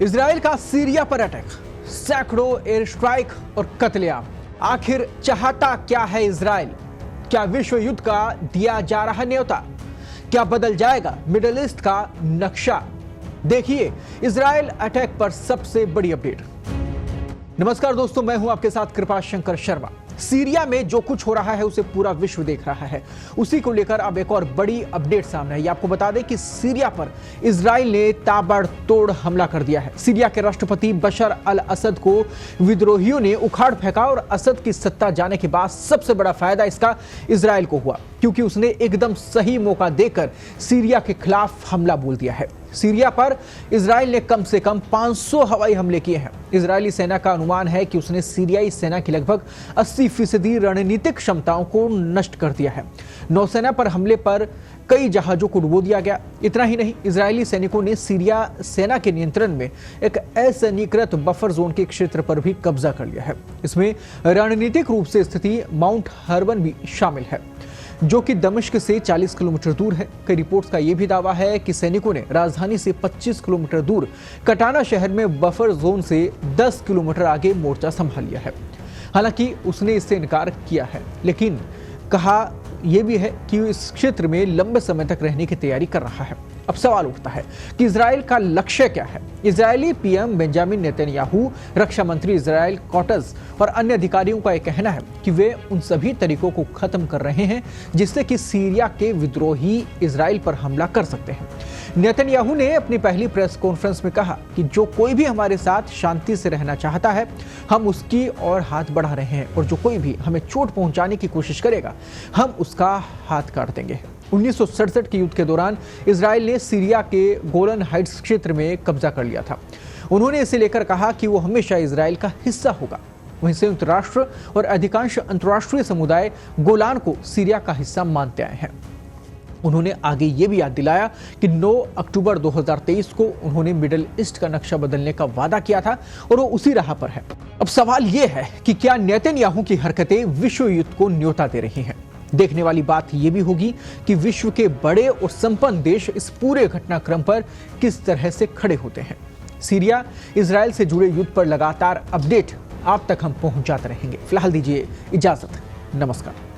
Israel का Syria पर attack, सैकड़ों एयर स्ट्राइक और कत्लेआम। आखिर चाहता क्या है इजराइल? क्या विश्व युद्ध का दिया जा रहा न्योता? क्या बदल जाएगा मिडिल ईस्ट का नक्शा? देखिए इजराइल अटैक पर सबसे बड़ी अपडेट। नमस्कार दोस्तों, मैं हूं आपके साथ कृपाशंकर शर्मा। सीरिया में जो कुछ हो रहा है उसे पूरा विश्व देख रहा है। उसी को लेकर अब एक और बड़ी अपडेट सामने आई। आपको बता दें कि सीरिया पर इजराइल ने ताबड़तोड़ हमला कर दिया है। सीरिया के राष्ट्रपति बशर अल असद को विद्रोहियों ने उखाड़ फेंका और असद की सत्ता जाने के बाद सबसे बड़ा फायदा इसका इजराइल को हुआ, क्योंकि उसने एकदम सही मौका देकर सीरिया के खिलाफ हमला बोल दिया है। सीरिया पर इजराइल ने कम से कम 500 हवाई हमले किए हैं। इजरायली सेना का अनुमान है कि उसने सीरियाई सेना की लगभग 80% रणनीतिक क्षमताओं को नष्ट कर दिया है। नौसेना पर हमले पर कई जहाजों को डुबो दिया गया। इतना ही नहीं, इजरायली सैनिकों ने सीरिया सेना के नियंत्रण में एक असैनिकृत बफर जोन के क्षेत्र पर भी कब्जा कर लिया है। इसमें रणनीतिक रूप से स्थिति माउंट हर्बन भी शामिल है, जो कि दमिश्क से 40 किलोमीटर दूर है। कई रिपोर्ट्स का यह भी दावा है कि सैनिकों ने राजधानी से 25 किलोमीटर दूर कटाना शहर में बफर जोन से 10 किलोमीटर आगे मोर्चा संभाल लिया है। हालांकि उसने इससे इनकार किया है, लेकिन कहा यह भी है कि इस क्षेत्र में लंबे समय तक रहने की तैयारी कर रहा है। अब सवाल उठता है कि इजराइल का लक्ष्य क्या है? इजरायली पीएम बेंजामिन नेतन्याहू, रक्षा मंत्री इजराइल कॉटज और अन्य अधिकारियों का यह कहना है कि वे उन सभी तरीकों को खत्म कर रहे हैं जिससे कि सीरिया के विद्रोही इजराइल पर हमला कर सकते हैं। नेतन्याहू ने अपनी पहली प्रेस कॉन्फ्रेंस में कहा कि जो कोई भी हमारे साथ शांति से रहना चाहता है, हम उसकी ओर हाथ बढ़ा रहे हैं, और जो कोई भी हमें चोट पहुंचाने की कोशिश करेगा, हम उसका हाथ काट देंगे। 1967 के युद्ध के दौरान इजराइल ने सीरिया के गोलन हाइट्स क्षेत्र में कब्जा कर लिया था। उन्होंने इसे लेकर कहा कि वो हमेशा इजराइल का हिस्सा होगा। वहीं संयुक्त राष्ट्र और अधिकांश अंतर्राष्ट्रीय समुदाय गोलान को सीरिया का हिस्सा मानते आए हैं। उन्होंने आगे ये भी याद दिलाया कि 9 अक्टूबर 2023 को उन्होंने मिडिल ईस्ट का नक्शा बदलने का वादा किया था और वो उसी राह पर है। अब सवाल ये है कि क्या नेतन्याहू की हरकतें विश्व युद्ध को न्योता दे रही हैं? देखने वाली बात यह भी होगी कि विश्व के बड़े और संपन्न देश इस पूरे घटनाक्रम पर किस तरह से खड़े होते हैं। सीरिया इजराइल से जुड़े युद्ध पर लगातार अपडेट आप तक हम पहुंचाते रहेंगे। फिलहाल दीजिए इजाजत, नमस्कार।